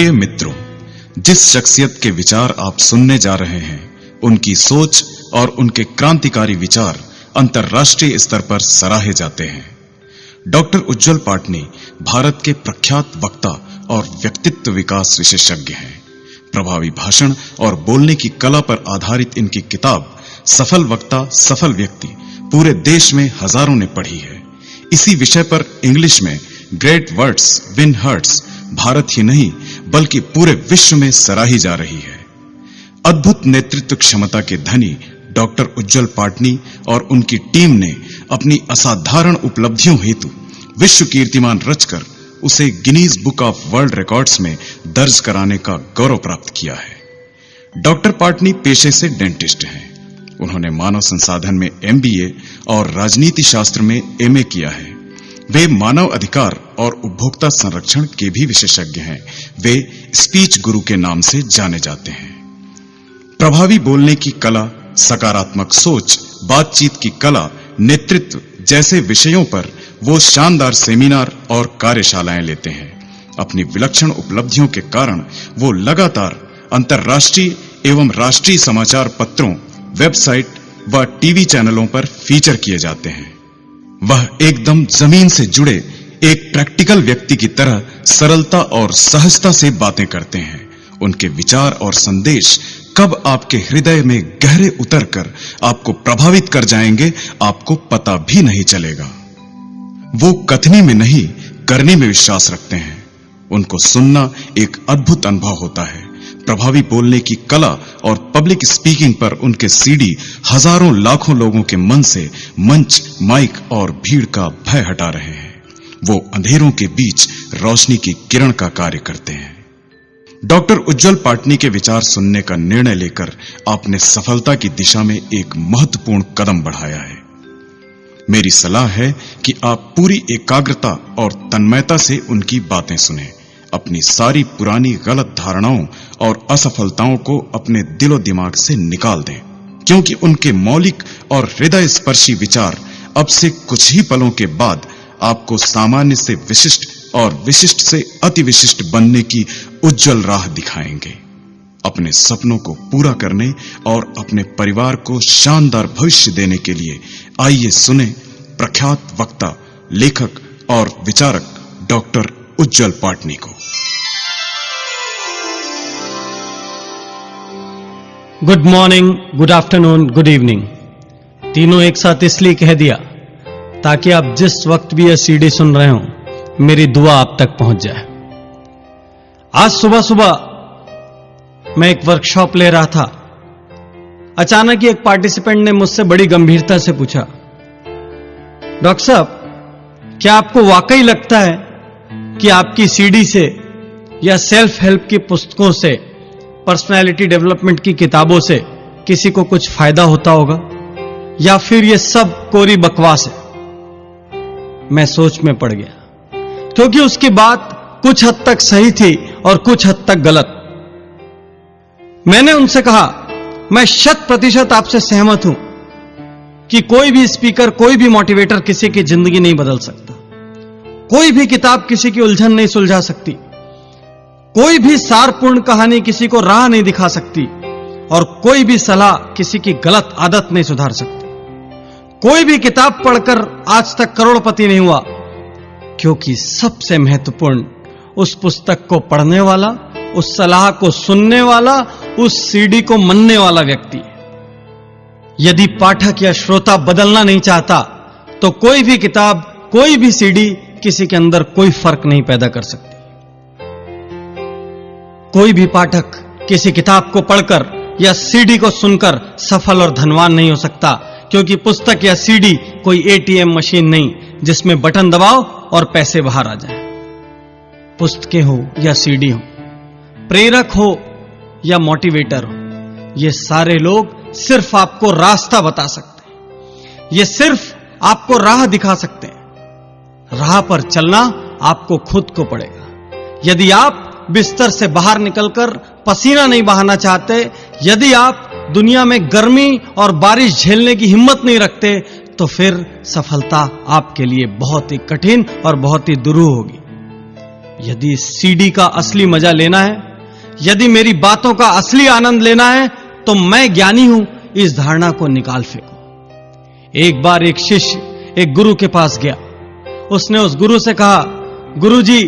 प्रिय मित्रों, जिस शख्सियत के विचार आप सुनने जा रहे हैं, उनकी सोच और उनके क्रांतिकारी विचार अंतर्राष्ट्रीय स्तर पर सराहे जाते हैं। डॉक्टर उज्ज्वल पाटनी भारत के प्रख्यात वक्ता और व्यक्तित्व विकास विशेषज्ञ हैं। प्रभावी भाषण और बोलने की कला पर आधारित इनकी किताब सफल वक्ता सफल व्यक्ति पूरे देश में हजारों ने पढ़ी है। इसी विषय पर इंग्लिश में great words win hearts Bharat ही नहीं बल्कि पूरे विश्व में सराही जा रही है। अद्भुत नेतृत्व क्षमता के धनी डॉक्टर उज्ज्वल पाटनी और उनकी टीम ने अपनी असाधारण उपलब्धियों हेतु विश्व कीर्तिमान रचकर उसे Guinness book of world records में दर्ज कराने का गौरव प्राप्त किया है। डॉक्टर पाटनी पेशे से डेंटिस्ट हैं। उन्होंने मानव संसाधन में MBA और राजनीति शास्त्र में MA किया है। वे मानव अधिकार और उपभोक्ता संरक्षण के भी विशेषज्ञ हैं। वे स्पीच गुरु के नाम से जाने जाते हैं। प्रभावी बोलने की कला, सकारात्मक सोच, बातचीत की कला, नेतृत्व जैसे विषयों पर वो शानदार सेमिनार और कार्यशालाएं लेते हैं। अपनी विलक्षण उपलब्धियों के कारण वो लगातार अंतर्राष्ट्रीय एवं राष्ट्रीय समाचार पत्रों, वेबसाइट व टीवी चैनलों पर फीचर किए जाते हैं। वह एकदम जमीन से जुड़े एक प्रैक्टिकल व्यक्ति की तरह सरलता और सहजता से बातें करते हैं। उनके विचार और संदेश कब आपके हृदय में गहरे उतरकर आपको प्रभावित कर जाएंगे, आपको पता भी नहीं चलेगा। वो कथनी में नहीं, करने में विश्वास रखते हैं। उनको सुनना एक अद्भुत अनुभव होता है। प्रभावी बोलने की कला और पब्लिक स्पीकिंग पर उनके CD हजारों लाखों लोगों के मन से मंच, माइक और भीड़ का भय हटा रहे हैं। वो अंधेरों के बीच रोशनी की किरण का कार्य करते हैं। डॉक्टर उज्ज्वल पाटनी के विचार सुनने का निर्णय लेकर आपने सफलता की दिशा में एक महत्वपूर्ण कदम बढ़ाया है। मेरी सलाह है कि आप पूरी एकाग्रता और तन्मयता से उनकी बातें सुनें। अपनी सारी पुरानी गलत धारणाओं और असफलताओं को अपने दिलो दिमाग से निकाल दें, क्योंकि उनके मौलिक और हृदय स्पर्शी विचार अब से कुछ ही पलों के बाद आपको सामान्य से विशिष्ट और विशिष्ट से अति विशिष्ट बनने की उज्जवल राह दिखाएंगे। अपने सपनों को पूरा करने और अपने परिवार को शानदार भविष्य देने के लिए आइए सुने प्रख्यात वक्ता, लेखक और विचारक डॉक्टर उज्ज्वल पाटनी को। Good morning, good afternoon, good evening, तीनों एक साथ इसलिए कह दिया ताकि आप जिस वक्त भी यह CD सुन रहे हो, मेरी दुआ आप तक पहुंच जाए। आज सुबह सुबह मैं एक वर्कशॉप ले रहा था। अचानक ही एक पार्टिसिपेंट ने मुझसे बड़ी गंभीरता से पूछा, डॉक्टर साहब, क्या आपको वाकई लगता है कि आपकी CD से या सेल्फ हेल्प की पुस्तकों से, पर्सनालिटी डेवलपमेंट की किताबों से किसी को कुछ फायदा होता होगा, या फिर यह सब कोरी बकवास है? मैं सोच में पड़ गया, क्योंकि उसकी बात कुछ हद तक सही थी और कुछ हद तक गलत। मैंने उनसे कहा, मैं 100% आपसे सहमत हूं कि कोई भी स्पीकर, कोई भी मोटिवेटर किसी की जिंदगी नहीं बदल सकता। कोई भी किताब किसी की उलझन नहीं सुलझा सकती। कोई भी सारपूर्ण कहानी किसी को राह नहीं दिखा सकती, और कोई भी सलाह किसी की गलत आदत नहीं सुधार सकती। कोई भी किताब पढ़कर आज तक करोड़पति नहीं हुआ, क्योंकि सबसे महत्वपूर्ण उस पुस्तक को पढ़ने वाला, उस सलाह को सुनने वाला, उस CD को मनने वाला व्यक्ति है। यदि पाठक या श्रोता बदलना नहीं चाहता, तो कोई भी किताब, कोई भी CD किसी के अंदर कोई फर्क नहीं पैदा कर सकती। कोई भी पाठक किसी किताब को पढ़कर या CD को सुनकर सफल और धनवान नहीं हो सकता, क्योंकि पुस्तक या CD कोई ATM मशीन नहीं जिसमें बटन दबाओ और पैसे बाहर आ जाएं। पुस्तकें हो या CD हो, प्रेरक हो या मोटिवेटर हो, ये सारे लोग सिर्फ आपको रास्ता बता सकते हैं। ये सिर्फ आपको राह दिखा सकते हैं। राह पर चलना आपको खुद को पड़ेगा। यदि आप बिस्तर से बाहर निकलकर पसीना नहीं बहाना चाहते, यदि आप दुनिया में गर्मी और बारिश झेलने की हिम्मत नहीं रखते, तो फिर सफलता आपके लिए बहुत ही कठिन और बहुत ही दुरूह होगी। यदि इस सीडी का असली मजा लेना है, यदि मेरी बातों का असली आनंद लेना है, तो मैं ज्ञानी हूं, इस धारणा को निकाल फेंको। एक बार एक शिष्य एक गुरु के पास गया। उसने उस गुरु से कहा, गुरुजी,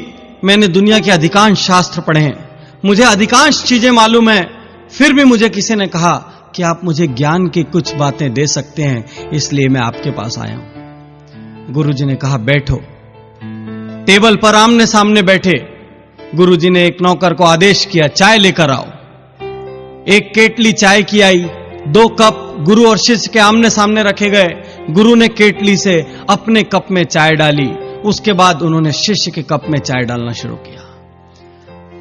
मैंने दुनिया के अधिकांश शास्त्र पढ़े हैं, मुझे अधिकांश चीजें मालूम है, फिर भी मुझे किसी ने कहा कि आप मुझे ज्ञान की कुछ बातें दे सकते हैं, इसलिए मैं आपके पास आया हूं। गुरुजी ने कहा, बैठो। टेबल पर आमने सामने बैठे। गुरुजी ने एक नौकर को आदेश किया, चाय लेकर आओ। एक केटली चाय की आई, 2 कप गुरु और शिष्य के आमने सामने रखे गए। गुरु ने केटली से अपने कप में चाय डाली, उसके बाद उन्होंने शिष्य के कप में चाय डालना शुरू किया।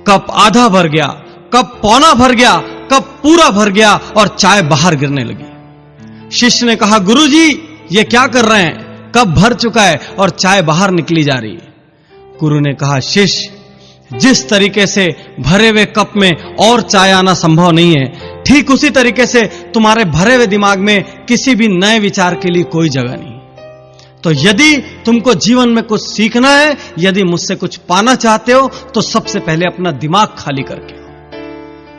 कप आधा भर गया, कप पौना भर गया, कप पूरा भर गया और चाय बाहर गिरने लगी। शिष्य ने कहा, गुरुजी, ये क्या कर रहे हैं? कप भर चुका है और चाय बाहर निकली जा रही है। गुरु ने कहा, शिष्य, जिस तरीके से भरे हुए कप में और चाय आना संभव नहीं है, ठीक उसी तरीके से तुम्हारे भरे हुए दिमाग में किसी भी नए विचार के लिए कोई जगह नहीं। तो यदि तुमको जीवन में कुछ सीखना है, यदि मुझसे कुछ पाना चाहते हो, तो सबसे पहले अपना दिमाग खाली करके आओ।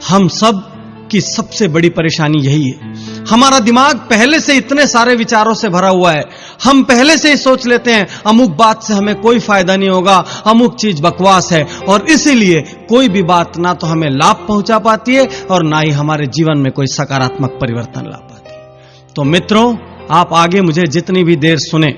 हम सब की सबसे बड़ी परेशानी यही है, हमारा दिमाग पहले से इतने सारे विचारों से भरा हुआ है। हम पहले से ही सोच लेते हैं अमुक बात से हमें कोई फायदा नहीं होगा, अमुक चीज बकवास है, और इसीलिए कोई भी बात ना तो हमें लाभ पहुंचा पाती है और ना ही हमारे जीवन में कोई सकारात्मक परिवर्तन ला पाती है। तो मित्रों, आप आगे मुझे जितनी भी देर सुने,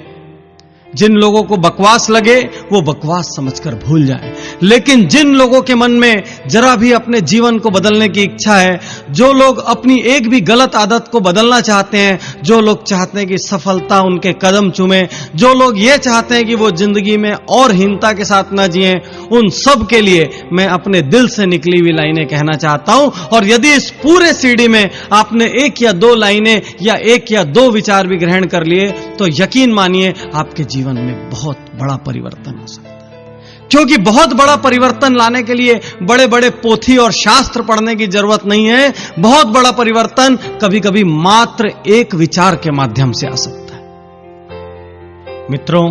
जिन लोगों को बकवास लगे वो बकवास समझकर भूल जाएं, लेकिन जिन लोगों के मन में जरा भी अपने जीवन को बदलने की इच्छा है, जो लोग अपनी एक भी गलत आदत को बदलना चाहते हैं, जो लोग चाहते हैं कि सफलता उनके कदम चूमे, जो लोग ये चाहते हैं कि वो जिंदगी में और हीनता के साथ ना जिएं, उन सब के लिए मैं अपने दिल से निकली हुई लाइनें कहना चाहता हूं। और यदि इस पूरे सीडी में आपने 1 या 2 लाइनें या 1 या 2 विचार भी ग्रहण कर लिए, तो यकीन मानिए आपके जीवन में बहुत बड़ा परिवर्तन हो सकता है। क्योंकि बहुत बड़ा परिवर्तन लाने के लिए बड़े बड़े पोथी और शास्त्र पढ़ने की जरूरत नहीं है। बहुत बड़ा परिवर्तन कभी कभी मात्र एक विचार के माध्यम से आ सकता है। मित्रों,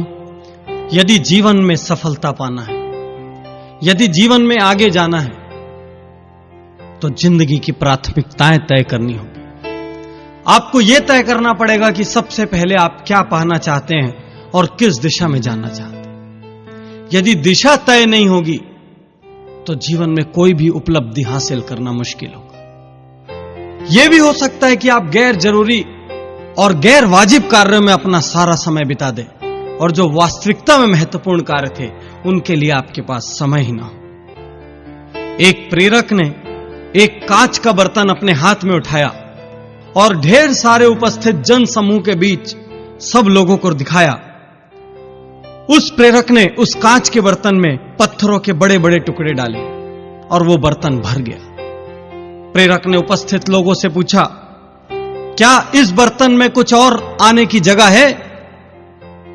यदि जीवन में सफलता पाना है, यदि जीवन में आगे जाना है, तो जिंदगी की प्राथमिकताएं तय करनी होगी। आपको यह तय करना पड़ेगा कि सबसे पहले आप क्या पाना चाहते हैं और किस दिशा में जाना चाहते हैं। यदि दिशा तय नहीं होगी तो जीवन में कोई भी उपलब्धि हासिल करना मुश्किल होगा। यह भी हो सकता है कि आप गैर जरूरी और गैर वाजिब कार्यों में अपना सारा समय बिता दें और जो वास्तविकता में महत्वपूर्ण कार्य थे उनके लिए आपके पास समय ही ना हो। एक प्रेरक ने एक कांच का बर्तन अपने हाथ में उठाया और ढेर सारे उपस्थित जन समूह के बीच सब लोगों को दिखाया। उस प्रेरक ने उस कांच के बर्तन में पत्थरों के बड़े बड़े टुकड़े डाले और वो बर्तन भर गया। प्रेरक ने उपस्थित लोगों से पूछा, क्या इस बर्तन में कुछ और आने की जगह है?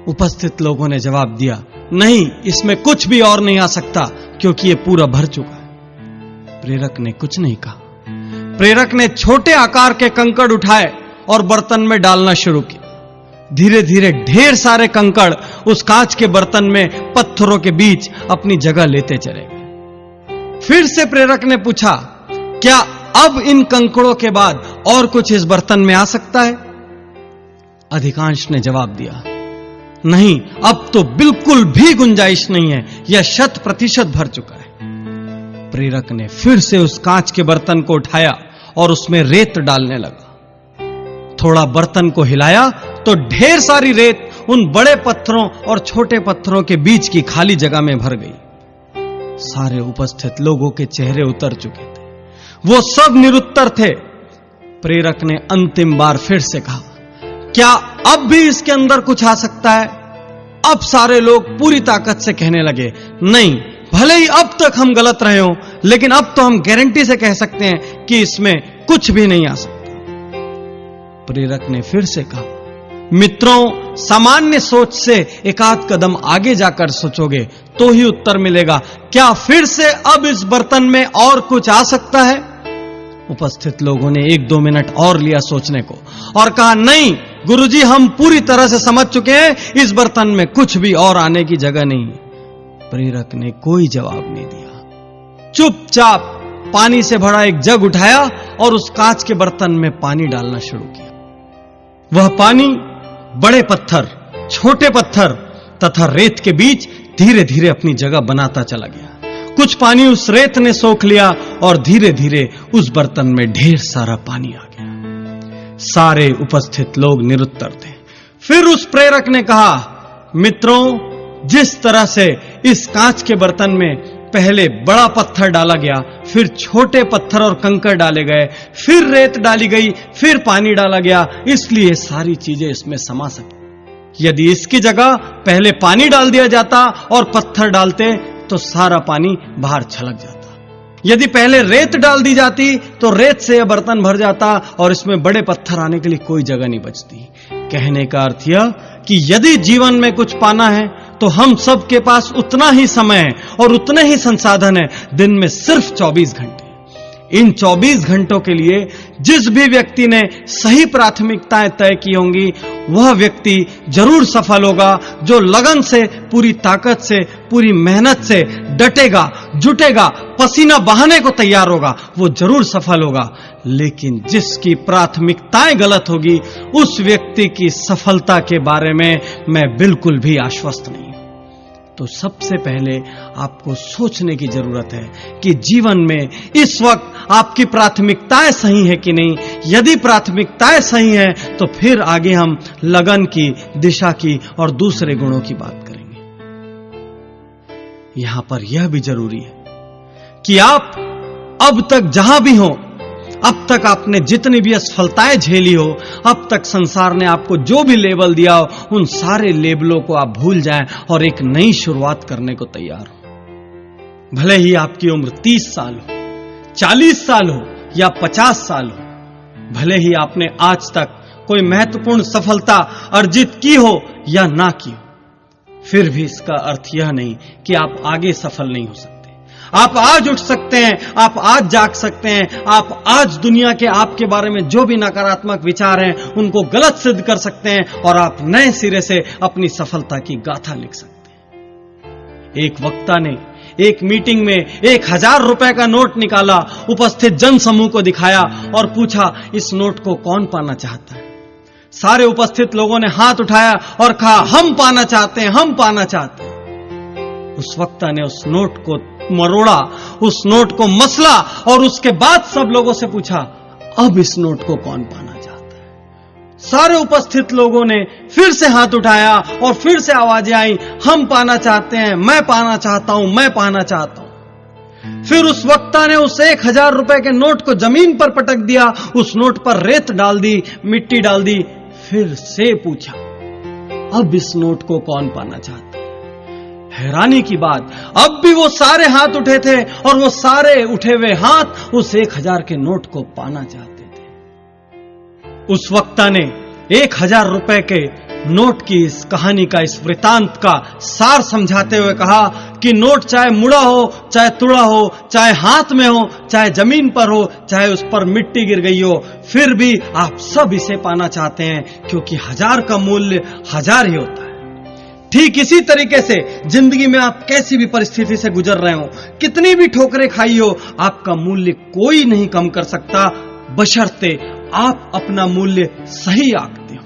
उपस्थित लोगों ने जवाब दिया, नहीं, इसमें कुछ भी और नहीं आ सकता क्योंकि ये पूरा भर चुका है। प्रेरक ने कुछ नहीं कहा। प्रेरक ने छोटे आकार के कंकड़ उठाए और बर्तन में डालना शुरू किया। धीरे धीरे ढेर सारे कंकड़ उस कांच के बर्तन में पत्थरों के बीच अपनी जगह लेते चले गए। फिर से प्रेरक ने पूछा, क्या अब इन कंकड़ों के बाद और कुछ इस बर्तन में आ सकता है? अधिकांश ने जवाब दिया, नहीं, अब तो बिल्कुल भी गुंजाइश नहीं है, यह 100% भर चुका है। प्रेरक ने फिर से उस कांच के बर्तन को उठाया और उसमें रेत डालने लगा। थोड़ा बर्तन को हिलाया तो ढेर सारी रेत उन बड़े पत्थरों और छोटे पत्थरों के बीच की खाली जगह में भर गई। सारे उपस्थित लोगों के चेहरे उतर चुके थे, वो सब निरुत्तर थे। प्रेरक ने अंतिम बार फिर से कहा, क्या अब भी इसके अंदर कुछ आ सकता है? अब सारे लोग पूरी ताकत से कहने लगे, नहीं, भले ही अब तक हम गलत रहे हो, लेकिन अब तो हम गारंटी से कह सकते हैं कि इसमें कुछ भी नहीं आ सकता। प्रेरक ने फिर से कहा, मित्रों, सामान्य सोच से एक आध कदम आगे जाकर सोचोगे तो ही उत्तर मिलेगा। क्या फिर से अब इस बर्तन में और कुछ आ सकता है? उपस्थित लोगों ने 1-2 मिनट और लिया सोचने को और कहा, नहीं गुरुजी, हम पूरी तरह से समझ चुके हैं, इस बर्तन में कुछ भी और आने की जगह नहीं है। प्रेरक ने कोई जवाब नहीं दिया। चुपचाप पानी से भरा एक जग उठाया और उस कांच के बर्तन में पानी डालना शुरू किया। वह पानी बड़े पत्थर, छोटे पत्थर तथा रेत के बीच धीरे धीरे अपनी जगह बनाता चला गया। कुछ पानी उस रेत ने सोख लिया और धीरे धीरे उस बर्तन में ढेर सारा पानी आ गया। सारे उपस्थित लोग निरुत्तर थे। फिर उस प्रेरक ने कहा, मित्रों, जिस तरह से इस कांच के बर्तन में पहले बड़ा पत्थर डाला गया, फिर छोटे पत्थर और कंकड़ डाले गए, फिर रेत डाली गई, फिर पानी डाला गया, इसलिए सारी चीजें इसमें समा सकी। यदि इसकी जगह पहले पानी डाल दिया जाता और पत्थर डालते तो सारा पानी बाहर छलक जाता। यदि पहले रेत डाल दी जाती तो रेत से यह बर्तन भर जाता और इसमें बड़े पत्थर आने के लिए कोई जगह नहीं बचती। कहने का अर्थ यह कि यदि जीवन में कुछ पाना है तो हम सब के पास उतना ही समय है और उतने ही संसाधन है, दिन में सिर्फ 24 घंटे। इन 24 घंटों के लिए जिस भी व्यक्ति ने सही प्राथमिकताएं तय की होंगी, वह व्यक्ति जरूर सफल होगा। जो लगन से, पूरी ताकत से, पूरी मेहनत से डटेगा, जुटेगा, पसीना बहाने को तैयार होगा, वो जरूर सफल होगा। लेकिन जिसकी प्राथमिकताएं गलत होगी, उस व्यक्ति की सफलता के बारे में मैं बिल्कुल भी आश्वस्त नहीं। तो सबसे पहले आपको सोचने की जरूरत है कि जीवन में इस वक्त आपकी प्राथमिकताएं सही है कि नहीं। यदि प्राथमिकताएं सही हैं तो फिर आगे हम लगन की, दिशा की और दूसरे गुणों की बात करेंगे। यहां पर यह भी जरूरी है कि आप अब तक जहां भी हो, अब तक आपने जितनी भी असफलताएं झेली हो, अब तक संसार ने आपको जो भी लेबल दिया हो, उन सारे लेबलों को आप भूल जाएं और एक नई शुरुआत करने को तैयार हो। भले ही आपकी उम्र 30 साल हो, 40 साल हो या 50 साल हो, भले ही आपने आज तक कोई महत्वपूर्ण सफलता अर्जित की हो या ना की हो, फिर भी इसका अर्थ यह नहीं कि आप आगे सफल नहीं हो सकते। आप आज उठ सकते हैं, आप आज जाग सकते हैं, आप आज दुनिया के आपके बारे में जो भी नकारात्मक विचार हैं उनको गलत सिद्ध कर सकते हैं और आप नए सिरे से अपनी सफलता की गाथा लिख सकते हैं। एक वक्ता ने एक मीटिंग में 1000 रुपए का नोट निकाला, उपस्थित जन समूह को दिखाया और पूछा, इस नोट को कौन पाना चाहता है? सारे उपस्थित लोगों ने हाथ उठाया और कहा, हम पाना चाहते हैं, हम पाना चाहते हैं। उस वक्ता ने उस नोट को मरोड़ा, उस नोट को मसला और उसके बाद सब लोगों से पूछा, अब इस नोट को कौन पाना चाहता है? सारे उपस्थित लोगों ने फिर से हाथ उठाया और फिर से आवाजें आई, हम पाना चाहते हैं, मैं पाना चाहता हूं, मैं पाना चाहता हूं। फिर उस वक्ता ने उस 1000 रुपए के नोट को जमीन पर पटक दिया, उस नोट पर रेत डाल दी, मिट्टी डाल दी, फिर से पूछा, अब इस नोट को कौन पाना चाहता है? हैरानी की बात, अब भी वो सारे हाथ उठे थे और वो सारे उठे हुए हाथ उस 1000 के नोट को पाना चाहते थे। उस वक्ता ने 1000 रुपए के नोट की इस कहानी का, इस वृतांत का सार समझाते हुए कहा कि नोट चाहे मुड़ा हो, चाहे तुड़ा हो, चाहे हाथ में हो, चाहे जमीन पर हो, चाहे उस पर मिट्टी गिर गई हो, फिर भी आप सब इसे पाना चाहते हैं, क्योंकि 1000 का मूल्य 1000 ही होता है। ठीक इसी तरीके से जिंदगी में आप कैसी भी परिस्थिति से गुजर रहे हो, कितनी भी ठोकरें खाई हो, आपका मूल्य कोई नहीं कम कर सकता, बशर्ते आप अपना मूल्य सही आंकते हो।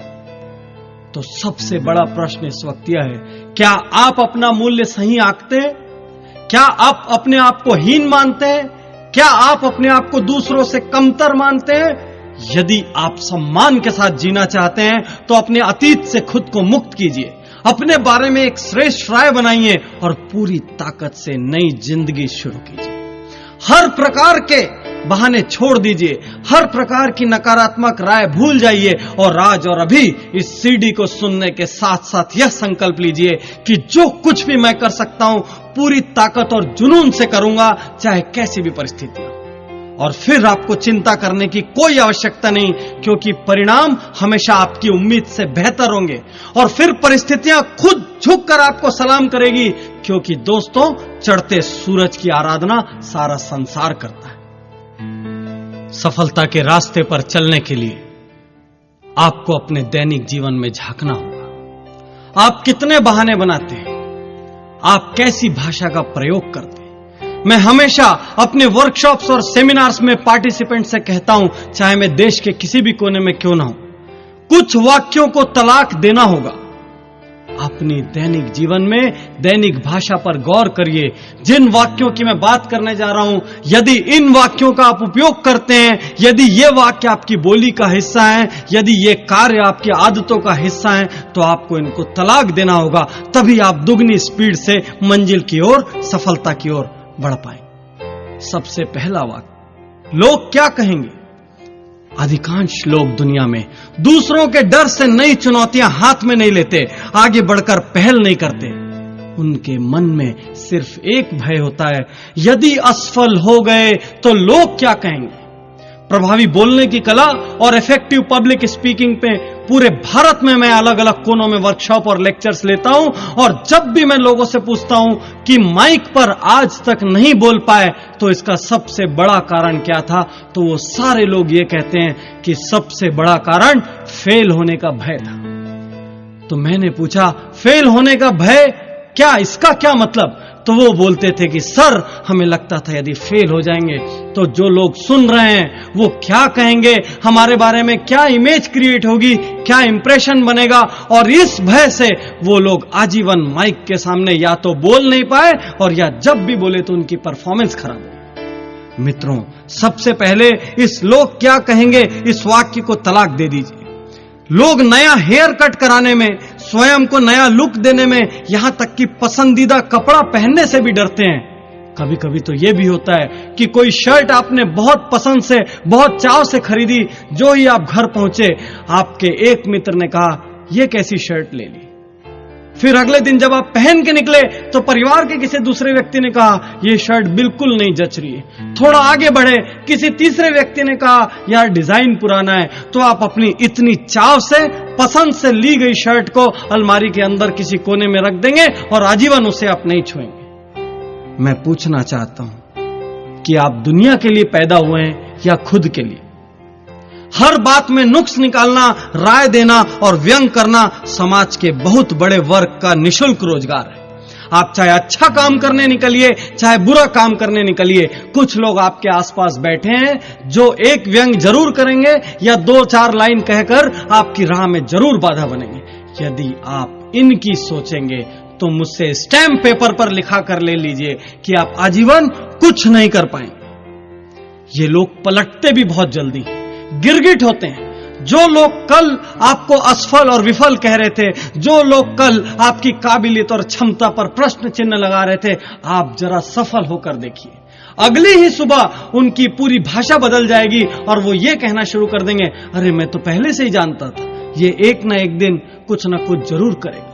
तो सबसे बड़ा प्रश्न इस वक्त यह है, क्या आप अपना मूल्य सही आंकते हैं? क्या आप अपने आप को हीन मानते हैं? क्या आप अपने आप को दूसरों से कमतर मानते हैं? यदि आप सम्मान के साथ जीना चाहते हैं तो अपने अतीत से खुद को मुक्त कीजिए, अपने बारे में एक श्रेष्ठ राय बनाइए और पूरी ताकत से नई जिंदगी शुरू कीजिए। हर प्रकार के बहाने छोड़ दीजिए, हर प्रकार की नकारात्मक राय भूल जाइए और आज और अभी इस सीडी को सुनने के साथ साथ यह संकल्प लीजिए कि जो कुछ भी मैं कर सकता हूं पूरी ताकत और जुनून से करूंगा, चाहे कैसी भी परिस्थिति हो। और फिर आपको चिंता करने की कोई आवश्यकता नहीं, क्योंकि परिणाम हमेशा आपकी उम्मीद से बेहतर होंगे और फिर परिस्थितियां खुद झुककर आपको सलाम करेगी, क्योंकि दोस्तों, चढ़ते सूरज की आराधना सारा संसार करता है। सफलता के रास्ते पर चलने के लिए आपको अपने दैनिक जीवन में झांकना होगा। आप कितने बहाने बनाते हैं? आप कैसी भाषा का प्रयोग करते हैं। मैं हमेशा अपने वर्कशॉप्स और सेमिनार्स में पार्टिसिपेंट से कहता हूं, चाहे मैं देश के किसी भी कोने में क्यों ना हूं, कुछ वाक्यों को तलाक देना होगा। अपनी दैनिक जीवन में दैनिक भाषा पर गौर करिए। जिन वाक्यों की मैं बात करने जा रहा हूं, यदि इन वाक्यों का आप उपयोग करते हैं, यदि ये वाक्य आपकी बोली का हिस्सा है, यदि ये कार्य आपकी आदतों का हिस्सा है, तो आपको इनको तलाक देना होगा। तभी आप दुगनी स्पीड से मंजिल की ओर, सफलता की ओर बढ़ पाएंगे। सबसे पहला वाक्य, लोग क्या कहेंगे। अधिकांश लोग दुनिया में दूसरों के डर से नई चुनौतियां हाथ में नहीं लेते, आगे बढ़कर पहल नहीं करते। उनके मन में सिर्फ एक भय होता है, यदि असफल हो गए तो लोग क्या कहेंगे। प्रभावी बोलने की कला और इफेक्टिव पब्लिक स्पीकिंग पे पूरे भारत में मैं अलग अलग कोनों में वर्कशॉप और लेक्चर्स लेता हूं, और जब भी मैं लोगों से पूछता हूं कि माइक पर आज तक नहीं बोल पाए तो इसका सबसे बड़ा कारण क्या था, तो वो सारे लोग ये कहते हैं कि सबसे बड़ा कारण फेल होने का भय था। तो मैंने पूछा, फेल होने का भय क्या, इसका क्या मतलब। तो वो बोलते थे कि सर, हमें लगता था यदि फेल हो जाएंगे तो जो लोग सुन रहे हैं वो क्या कहेंगे, हमारे बारे में क्या इमेज क्रिएट होगी, क्या इंप्रेशन बनेगा, और इस भय से वो लोग आजीवन माइक के सामने या तो बोल नहीं पाए, और या जब भी बोले तो उनकी परफॉर्मेंस खराब हो। मित्रों, सबसे पहले इस लोग क्या कहेंगे इस वाक्य को तलाक दे दीजिए। लोग नया हेयर कट कराने में, स्वयं को नया लुक देने में, यहां तक कि पसंदीदा कपड़ा पहनने से भी डरते हैं। कभी कभी तो यह भी होता है कि कोई शर्ट आपने बहुत पसंद से, बहुत चाव से खरीदी, जो ही आप घर पहुंचे आपके एक मित्र ने कहा, यह कैसी शर्ट ले ली। फिर अगले दिन जब आप पहन के निकले तो परिवार के किसी दूसरे व्यक्ति ने कहा, यह शर्ट बिल्कुल नहीं जच रही है। थोड़ा आगे बढ़े, किसी तीसरे व्यक्ति ने कहा, यार डिजाइन पुराना है। तो आप अपनी इतनी चाव से, पसंद से ली गई शर्ट को अलमारी के अंदर किसी कोने में रख देंगे और आजीवन उसे आप नहीं छुएंगे। मैं पूछना चाहता हूं कि आप दुनिया के लिए पैदा हुए हैं या खुद के लिए। हर बात में नुक्स निकालना, राय देना और व्यंग करना समाज के बहुत बड़े वर्ग का निशुल्क रोजगार है। आप चाहे अच्छा काम करने निकलिए, चाहे बुरा काम करने निकलिए, कुछ लोग आपके आसपास बैठे हैं जो एक व्यंग जरूर करेंगे या 2-4 लाइन कहकर आपकी राह में जरूर बाधा बनेंगे। यदि आप इनकी सोचेंगे तो मुझसे स्टैम्प पेपर पर लिखा कर ले लीजिए कि आप आजीवन कुछ नहीं कर पाएंगे। ये लोग पलटते भी बहुत जल्दी, गिरगिट होते हैं। जो लोग कल आपको असफल और विफल कह रहे थे, जो लोग कल आपकी काबिलियत और क्षमता पर प्रश्न चिन्ह लगा रहे थे, आप जरा सफल होकर देखिए, अगली ही सुबह उनकी पूरी भाषा बदल जाएगी और वो ये कहना शुरू कर देंगे, अरे मैं तो पहले से ही जानता था, ये एक ना एक दिन कुछ ना कुछ जरूर करेगा।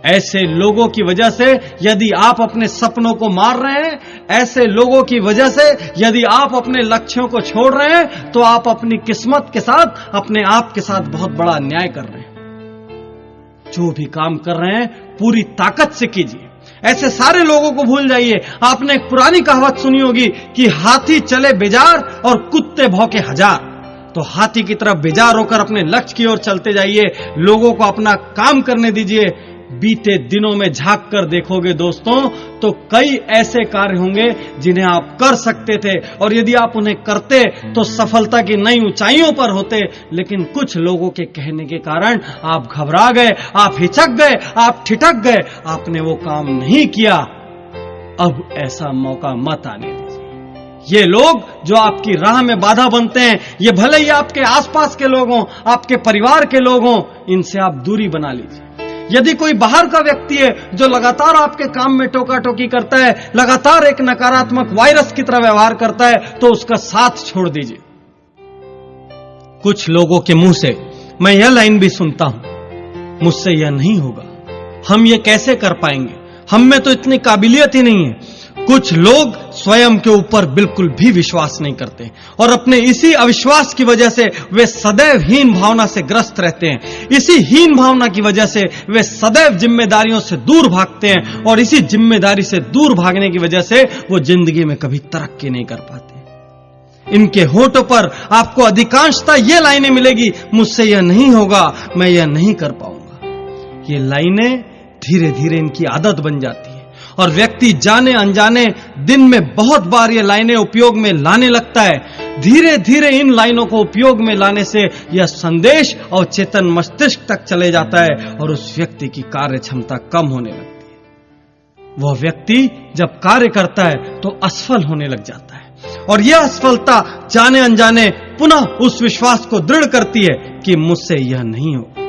ऐसे लोगों की वजह से यदि आप अपने सपनों को मार रहे हैं, ऐसे लोगों की वजह से यदि आप अपने लक्ष्यों को छोड़ रहे हैं, तो आप अपनी किस्मत के साथ, अपने आप के साथ बहुत बड़ा अन्याय कर रहे हैं। जो भी काम कर रहे हैं पूरी ताकत से कीजिए। ऐसे सारे लोगों को भूल जाइए। आपने एक पुरानी कहावत सुनी होगी कि हाथी चले बेजार और कुत्ते भौंके हजार। तो हाथी की तरफ बेजार होकर अपने लक्ष्य की ओर चलते जाइए, लोगों को अपना काम करने दीजिए। बीते दिनों में झांक कर देखोगे दोस्तों, तो कई ऐसे कार्य होंगे जिन्हें आप कर सकते थे, और यदि आप उन्हें करते तो सफलता की नई ऊंचाइयों पर होते। लेकिन कुछ लोगों के कहने के कारण आप घबरा गए, आप हिचक गए, आप ठिठक गए, आपने वो काम नहीं किया। अब ऐसा मौका मत आने दीजिए। ये लोग जो आपकी राह में बाधा बनते हैं, ये भले ही आपके आसपास के लोग हों, आपके परिवार के लोग हों, इनसे आप दूरी बना लीजिए। यदि कोई बाहर का व्यक्ति है जो लगातार आपके काम में टोका टोकी करता है, लगातार एक नकारात्मक वायरस की तरह व्यवहार करता है, तो उसका साथ छोड़ दीजिए। कुछ लोगों के मुंह से मैं यह लाइन भी सुनता हूं, मुझसे यह नहीं होगा, हम ये कैसे कर पाएंगे, हम में तो इतनी काबिलियत ही नहीं है। कुछ लोग स्वयं के ऊपर बिल्कुल भी विश्वास नहीं करते और अपने इसी अविश्वास की वजह से वे सदैव हीन भावना से ग्रस्त रहते हैं। इसी हीन भावना की वजह से वे सदैव जिम्मेदारियों से दूर भागते हैं और इसी जिम्मेदारी से दूर भागने की वजह से वो जिंदगी में कभी तरक्की नहीं कर पाते। इनके होठों पर आपको अधिकांशतः ये लाइनें मिलेगी, मुझसे यह नहीं होगा, मैं यह नहीं कर पाऊंगा। ये लाइनें धीरे धीरे इनकी आदत बन जाती है और व्यक्ति जाने अनजाने दिन में बहुत बार ये लाइनें उपयोग में लाने लगता है। धीरे धीरे इन लाइनों को उपयोग में लाने से यह संदेश और चेतन मस्तिष्क तक चले जाता है और उस व्यक्ति की कार्य क्षमता कम होने लगती है। वह व्यक्ति जब कार्य करता है तो असफल होने लग जाता है और यह असफलता जाने अनजाने पुनः उस विश्वास को दृढ़ करती है कि मुझसे यह नहीं होगा।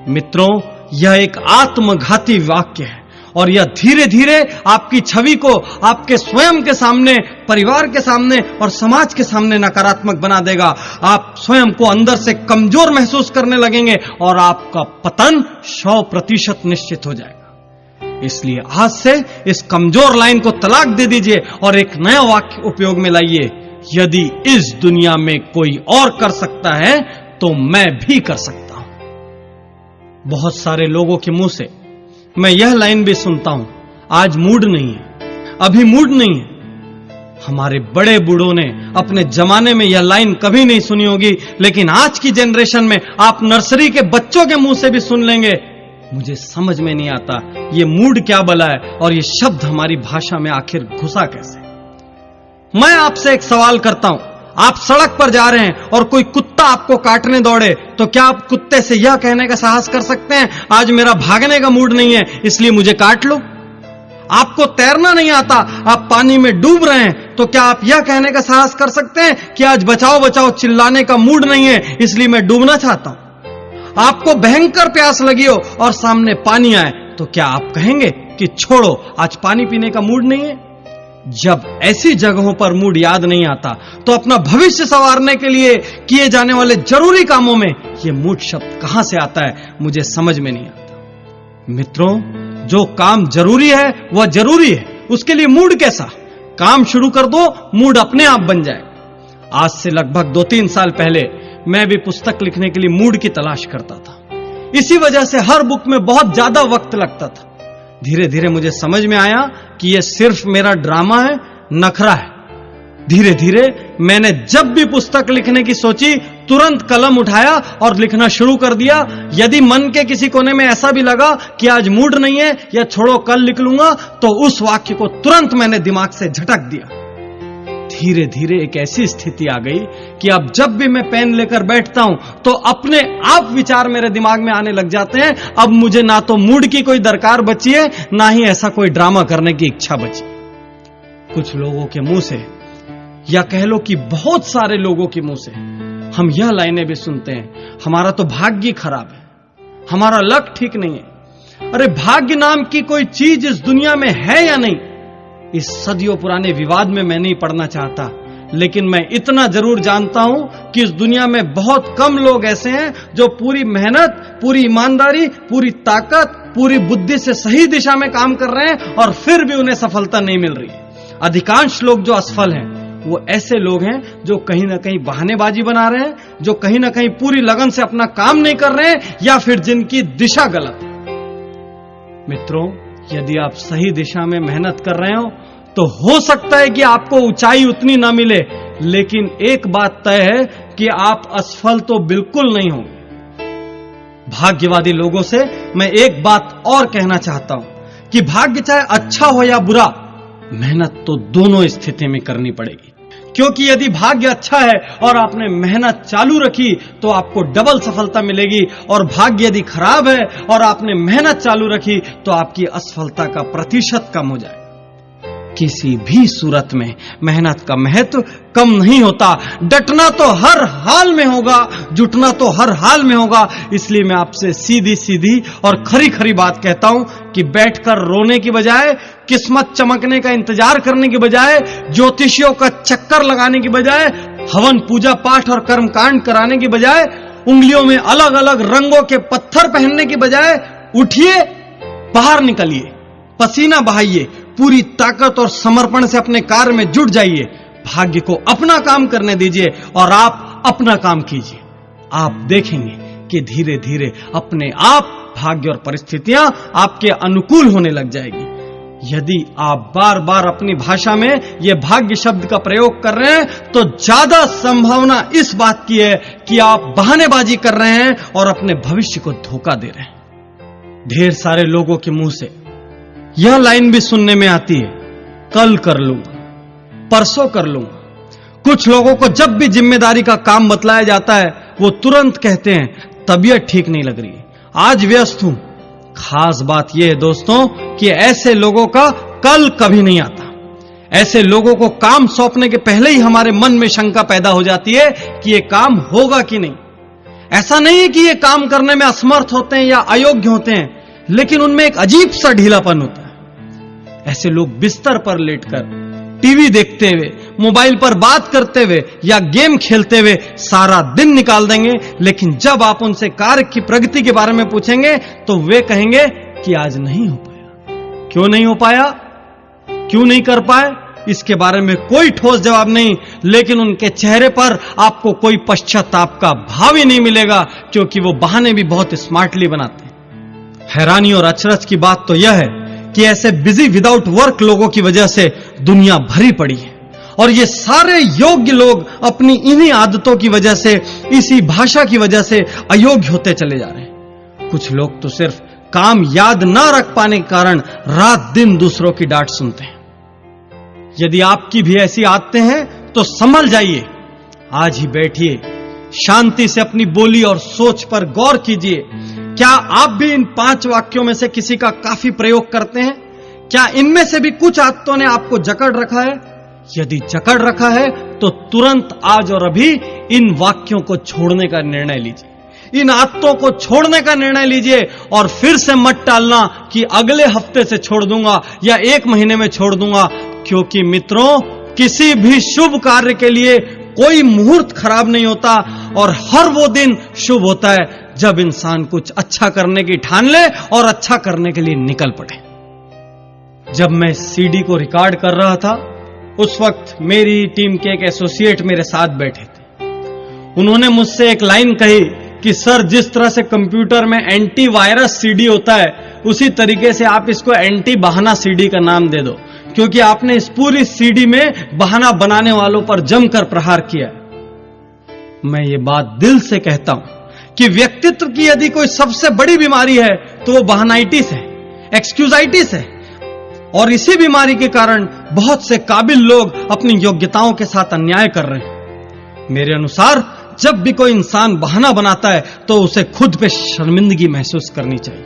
मित्रों, यह एक आत्मघाती वाक्य है और यह धीरे धीरे आपकी छवि को आपके स्वयं के सामने, परिवार के सामने और समाज के सामने नकारात्मक बना देगा। आप स्वयं को अंदर से कमजोर महसूस करने लगेंगे और आपका पतन 100% निश्चित हो जाएगा। इसलिए आज से इस कमजोर लाइन को तलाक दे दीजिए और एक नया वाक्य उपयोग में लाइए, यदि इस दुनिया में कोई और कर सकता है तो मैं भी कर सकता हूं। बहुत सारे लोगों के मुंह से मैं यह लाइन भी सुनता हूं, आज मूड नहीं है, अभी मूड नहीं है। हमारे बड़े बूढ़ों ने अपने जमाने में यह लाइन कभी नहीं सुनी होगी, लेकिन आज की जनरेशन में आप नर्सरी के बच्चों के मुंह से भी सुन लेंगे। मुझे समझ में नहीं आता ये मूड क्या बला है और ये शब्द हमारी भाषा में आखिर घुसा कैसे। मैं आपसे एक सवाल करता हूं, आप सड़क पर जा रहे हैं और कोई कुत्ता आपको काटने दौड़े तो क्या आप कुत्ते से यह कहने का साहस कर सकते हैं, आज मेरा भागने का मूड नहीं है इसलिए मुझे काट लो? आपको तैरना नहीं आता, आप पानी में डूब रहे हैं तो क्या आप यह कहने का साहस कर सकते हैं कि आज बचाओ बचाओ चिल्लाने का मूड नहीं है इसलिए मैं डूबना चाहता हूं? आपको भयंकर प्यास लगी हो और सामने पानी आए तो क्या आप कहेंगे कि छोड़ो आज पानी पीने का मूड नहीं है? जब ऐसी जगहों पर मूड याद नहीं आता तो अपना भविष्य संवारने के लिए किए जाने वाले जरूरी कामों में यह मूड शब्द कहां से आता है, मुझे समझ में नहीं आता। मित्रों, जो काम जरूरी है वह जरूरी है, उसके लिए मूड कैसा? काम शुरू कर दो, मूड अपने आप बन जाए। आज से लगभग 2-3 साल पहले मैं भी पुस्तक लिखने के लिए मूड की तलाश करता था। इसी वजह से हर बुक में बहुत ज्यादा वक्त लगता था। धीरे धीरे मुझे समझ में आया कि यह सिर्फ मेरा ड्रामा है, नखरा है। धीरे धीरे मैंने जब भी पुस्तक लिखने की सोची तुरंत कलम उठाया और लिखना शुरू कर दिया। यदि मन के किसी कोने में ऐसा भी लगा कि आज मूड नहीं है या छोड़ो कल लिख लूंगा, तो उस वाक्य को तुरंत मैंने दिमाग से झटक दिया। धीरे धीरे एक ऐसी स्थिति आ गई कि अब जब भी मैं पेन लेकर बैठता हूं तो अपने आप विचार मेरे दिमाग में आने लग जाते हैं। अब मुझे ना तो मूड की कोई दरकार बची है, ना ही ऐसा कोई ड्रामा करने की इच्छा बची। कुछ लोगों के मुंह से, या कह लो कि बहुत सारे लोगों के मुंह से हम यह लाइनें भी सुनते हैं, हमारा तो भाग्य खराब है, हमारा लक ठीक नहीं है। अरे भाग्य नाम की कोई चीज इस दुनिया में है या नहीं, इस सदियों पुराने विवाद में मैं नहीं पड़ना चाहता, लेकिन मैं इतना जरूर जानता हूं कि इस दुनिया में बहुत कम लोग ऐसे हैं जो पूरी मेहनत, पूरी ईमानदारी, पूरी ताकत, पूरी बुद्धि से सही दिशा में काम कर रहे हैं और फिर भी उन्हें सफलता नहीं मिल रही। अधिकांश लोग जो असफल हैं वो ऐसे लोग हैं जो कहीं ना कहीं बहानेबाजी बना रहे हैं, जो कहीं ना कहीं पूरी लगन से अपना काम नहीं कर रहे हैं, या फिर जिनकी दिशा गलत है। मित्रों, यदि आप सही दिशा में मेहनत कर रहे हो तो हो सकता है कि आपको ऊंचाई उतनी ना मिले, लेकिन एक बात तय है कि आप असफल तो बिल्कुल नहीं होंगे। भाग्यवादी लोगों से मैं एक बात और कहना चाहता हूं कि भाग्य चाहे अच्छा हो या बुरा, मेहनत तो दोनों स्थिति में करनी पड़ेगी। क्योंकि यदि भाग्य अच्छा है और आपने मेहनत चालू रखी तो आपको डबल सफलता मिलेगी, और भाग्य यदि खराब है और आपने मेहनत चालू रखी तो आपकी असफलता का प्रतिशत कम हो जाएगा। किसी भी सूरत में मेहनत का महत्व कम नहीं होता। डटना तो हर हाल में होगा, जुटना तो हर हाल में होगा। इसलिए मैं आपसे सीधी सीधी और खरी खरी बात कहता हूं कि बैठकर रोने की बजाय, किस्मत चमकने का इंतजार करने की बजाय, ज्योतिषियों का चक्कर लगाने की बजाय, हवन पूजा पाठ और कर्मकांड कराने की बजाय, उंगलियों में अलग अलग रंगों के पत्थर पहनने की बजाय उठिए, बाहर निकलिए, पसीना बहाइए, पूरी ताकत और समर्पण से अपने कार्य में जुट जाइए। भाग्य को अपना काम करने दीजिए और आप अपना काम कीजिए। आप देखेंगे कि धीरे धीरे अपने आप भाग्य और परिस्थितियां आपके अनुकूल होने लग जाएगी। यदि आप बार बार अपनी भाषा में यह भाग्य शब्द का प्रयोग कर रहे हैं तो ज्यादा संभावना इस बात की है कि आप बहानेबाजी कर रहे हैं और अपने भविष्य को धोखा दे रहे हैं। ढेर सारे लोगों के मुंह से यह लाइन भी सुनने में आती है, कल कर लूंगा, परसों कर लूंगा। कुछ लोगों को जब भी जिम्मेदारी का काम बतलाया जाता है वो तुरंत कहते हैं तबीयत ठीक नहीं लग रही है, आज व्यस्त हूं। खास बात यह है दोस्तों कि ऐसे लोगों का कल कभी नहीं आता। ऐसे लोगों को काम सौंपने के पहले ही हमारे मन में शंका पैदा हो जाती है कि यह काम होगा कि नहीं। ऐसा नहीं है कि ये काम करने में असमर्थ होते हैं या अयोग्य होते हैं, लेकिन उनमें एक अजीब सा ढीलापन होता है। ऐसे लोग बिस्तर पर लेटकर टीवी देखते हुए, मोबाइल पर बात करते हुए या गेम खेलते हुए सारा दिन निकाल देंगे, लेकिन जब आप उनसे कार्य की प्रगति के बारे में पूछेंगे तो वे कहेंगे कि आज नहीं हो पाया। क्यों नहीं हो पाया, क्यों नहीं कर पाए, इसके बारे में कोई ठोस जवाब नहीं, लेकिन उनके चेहरे पर आपको कोई पश्चाताप का भाव ही नहीं मिलेगा, क्योंकि वो बहाने भी बहुत स्मार्टली बनाते हैं। हैरानी और अचरज की बात तो यह है कि ऐसे बिजी विदाउट वर्क लोगों की वजह से दुनिया भरी पड़ी है, और ये सारे योग्य लोग अपनी इन्हीं आदतों की वजह से, इसी भाषा की वजह से अयोग्य होते चले जा रहे हैं। कुछ लोग तो सिर्फ काम याद ना रख पाने के कारण रात दिन दूसरों की डांट सुनते हैं। यदि आपकी भी ऐसी आदतें हैं तो संभल जाइए। आज ही बैठिए, शांति से अपनी बोली और सोच पर गौर कीजिए। क्या आप भी इन 5 वाक्यों में से किसी का काफी प्रयोग करते हैं? क्या इनमें से भी कुछ आदतों ने आपको जकड़ रखा है? यदि जकड़ रखा है तो तुरंत आज और अभी इन वाक्यों को छोड़ने का निर्णय लीजिए। इन आदतों को छोड़ने का निर्णय लीजिए और फिर से मत टालना कि अगले हफ्ते से छोड़ दूंगा या 1 महीने में छोड़ दूंगा, क्योंकि मित्रों, किसी भी शुभ कार्य के लिए कोई मुहूर्त खराब नहीं होता, और हर वो दिन शुभ होता है जब इंसान कुछ अच्छा करने की ठान ले और अच्छा करने के लिए निकल पड़े। जब मैं सीडी को रिकॉर्ड कर रहा था, उस वक्त मेरी टीम के एक एसोसिएट मेरे साथ बैठे थे। उन्होंने मुझसे एक लाइन कही कि सर, जिस तरह से कंप्यूटर में एंटीवायरस सीडी होता है, उसी तरीके से आप इसको एंटी बहाना सीडी का नाम दे दो, क्योंकि आपने इस पूरी सीडी में बहाना बनाने वालों पर जमकर प्रहार किया। मैं ये बात दिल से कहता हूं कि व्यक्तित्व की यदि कोई सबसे बड़ी बीमारी है तो वो बहानाइटिस है, एक्सक्यूजाइटिस है, और इसी बीमारी के कारण बहुत से काबिल लोग अपनी योग्यताओं के साथ अन्याय कर रहे हैं। मेरे अनुसार जब भी कोई इंसान बहाना बनाता है तो उसे खुद पे शर्मिंदगी महसूस करनी चाहिए,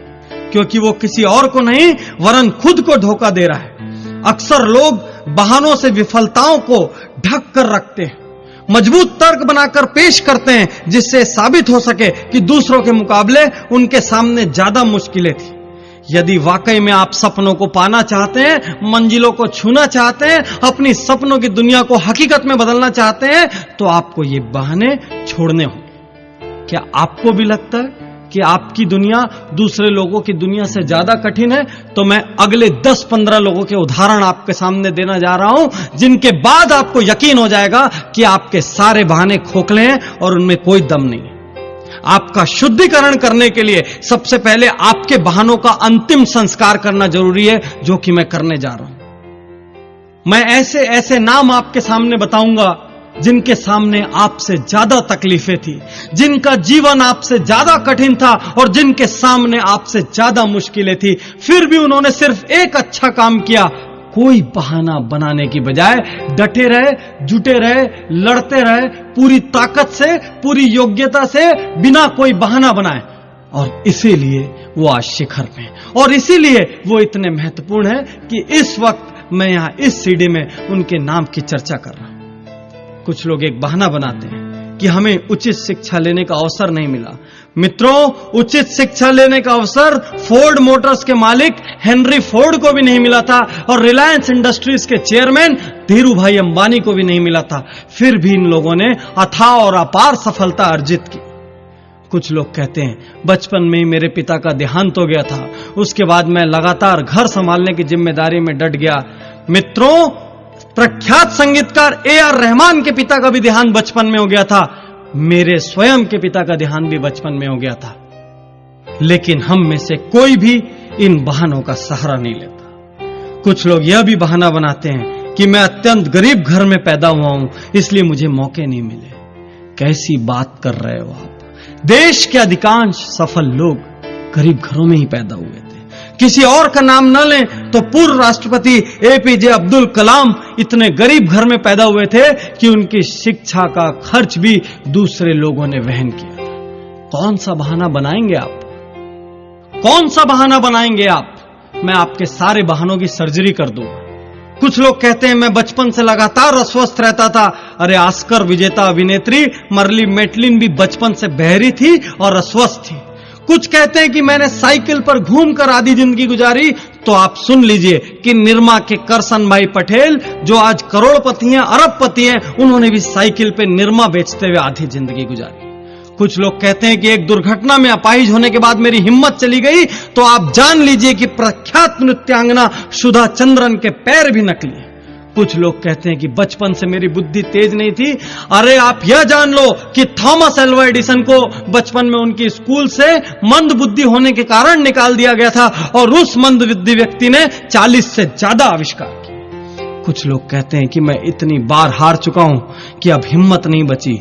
क्योंकि वो किसी और को नहीं वरन खुद को धोखा दे रहा है। अक्सर लोग बहानों से विफलताओं को ढक कर रखते हैं, मजबूत तर्क बनाकर पेश करते हैं, जिससे साबित हो सके कि दूसरों के मुकाबले उनके सामने ज्यादा मुश्किलें थी। यदि वाकई में आप सपनों को पाना चाहते हैं, मंजिलों को छूना चाहते हैं, अपनी सपनों की दुनिया को हकीकत में बदलना चाहते हैं, तो आपको ये बहाने छोड़ने होंगे। क्या आपको भी लगता है कि आपकी दुनिया दूसरे लोगों की दुनिया से ज्यादा कठिन है? तो मैं अगले 10-15 लोगों के उदाहरण आपके सामने देना जा रहा हूं, जिनके बाद आपको यकीन हो जाएगा कि आपके सारे बहाने खोखले हैं और उनमें कोई दम नहीं है। आपका शुद्धिकरण करने के लिए सबसे पहले आपके बहानों का अंतिम संस्कार करना जरूरी है, जो कि मैं करने जा रहा हूं। मैं ऐसे ऐसे नाम आपके सामने बताऊंगा जिनके सामने आपसे ज्यादा तकलीफें थी, जिनका जीवन आपसे ज्यादा कठिन था और जिनके सामने आपसे ज्यादा मुश्किलें थी, फिर भी उन्होंने सिर्फ एक अच्छा काम किया। कोई बहाना बनाने की बजाय डटे रहे, जुटे रहे, लड़ते रहे, पूरी ताकत से, पूरी योग्यता से, बिना कोई बहाना बनाए, और इसीलिए वो आज शिखर में, और इसीलिए वो इतने महत्वपूर्ण है कि इस वक्त मैं यहां इस सीडी में उनके नाम की चर्चा कर रहा हूं। कुछ लोग एक बहाना बनाते हैं कि हमें उचित शिक्षा लेने का अवसर नहीं मिला। मित्रों, उचित शिक्षा लेने का अवसर फोर्ड मोटर्स के मालिक हेनरी फोर्ड को भी नहीं मिला था, और रिलायंस इंडस्ट्रीज के चेयरमैन धीरू भाई अंबानी को भी नहीं मिला था। फिर भी इन लोगों ने अथाह और अपार सफलता अर्जित की। कुछ लोग कहते हैं, बचपन में ही मेरे पिता का देहांत हो गया था, उसके बाद मैं लगातार घर संभालने की जिम्मेदारी में डट गया। मित्रों, प्रख्यात संगीतकार AR रहमान के पिता का भी देहांत बचपन में हो गया था। मेरे स्वयं के पिता का देहांत भी बचपन में हो गया था। लेकिन हम में से कोई भी इन बहानों का सहारा नहीं लेता। कुछ लोग यह भी बहाना बनाते हैं कि मैं अत्यंत गरीब घर में पैदा हुआ हूं, इसलिए मुझे मौके नहीं मिले। कैसी बात कर रहे हो आप? देश के अधिकांश सफल लोग गरीब घरों में ही पैदा हुए थे। किसी और का नाम न लें तो पूर्व राष्ट्रपति एपीजे अब्दुल कलाम इतने गरीब घर में पैदा हुए थे कि उनकी शिक्षा का खर्च भी दूसरे लोगों ने वहन किया था। कौन सा बहाना बनाएंगे आप? कौन सा बहाना बनाएंगे आप? मैं आपके सारे बहानों की सर्जरी कर दूंगा। कुछ लोग कहते हैं मैं बचपन से लगातार अस्वस्थ रहता था। अरे ऑस्कर विजेता अभिनेत्री मर्ली मेटलिन भी बचपन से बहरी थी और अस्वस्थ थी। कुछ कहते हैं कि मैंने साइकिल पर घूमकर आधी जिंदगी गुजारी। तो आप सुन लीजिए कि निरमा के करसन भाई पटेल जो आज करोड़पति हैं, अरबपति हैं, उन्होंने भी साइकिल पे निरमा बेचते हुए आधी जिंदगी गुजारी। कुछ लोग कहते हैं कि एक दुर्घटना में अपाहिज होने के बाद मेरी हिम्मत चली गई। तो आप जान लीजिए कि प्रख्यात नृत्यांगना सुधा चंद्रन के पैर भी नकली हैं। कुछ लोग कहते हैं कि बचपन से मेरी बुद्धि तेज नहीं थी। अरे आप यह जान लो कि थॉमस एल्वा एडिसन को बचपन में उनकी स्कूल से मंद बुद्धि होने के कारण निकाल दिया गया था और उस मंद बुद्धि व्यक्ति ने 40 से ज्यादा आविष्कार किए। कुछ लोग कहते हैं कि मैं इतनी बार हार चुका हूं कि अब हिम्मत नहीं बची।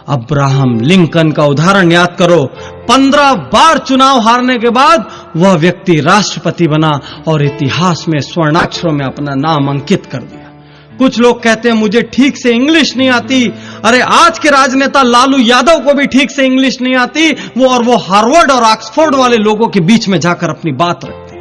अब्राहम लिंकन का उदाहरण याद करो। 15 बार चुनाव हारने के बाद वह व्यक्ति राष्ट्रपति बना और इतिहास में स्वर्णाक्षरों में अपना नाम अंकित कर दिया। कुछ लोग कहते हैं मुझे ठीक से इंग्लिश नहीं आती। अरे आज के राजनेता लालू यादव को भी ठीक से इंग्लिश नहीं आती। वो हार्वर्ड और ऑक्सफोर्ड वाले लोगों के बीच में जाकर अपनी बात रखते हैं।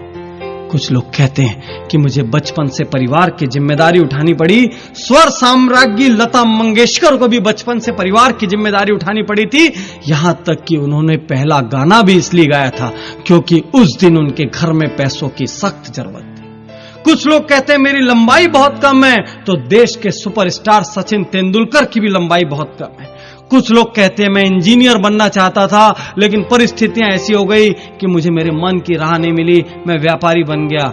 कुछ लोग कहते हैं कि मुझे बचपन से परिवार की जिम्मेदारी उठानी पड़ी। स्वर साम्राज्ञी लता मंगेशकर को भी बचपन से परिवार की जिम्मेदारी उठानी पड़ी थी। यहां तक कि उन्होंने पहला गाना भी इसलिए गाया था क्योंकि उस दिन उनके घर में पैसों की सख्त जरूरत थी। कुछ लोग कहते हैं मेरी लंबाई बहुत कम है, तो देश के सुपरस्टार सचिन तेंदुलकर की भी लंबाई बहुत कम है। कुछ लोग कहते हैं मैं इंजीनियर बनना चाहता था लेकिन परिस्थितियां ऐसी हो गई कि मुझे मेरे मन की राह नहीं मिली, मैं व्यापारी बन गया।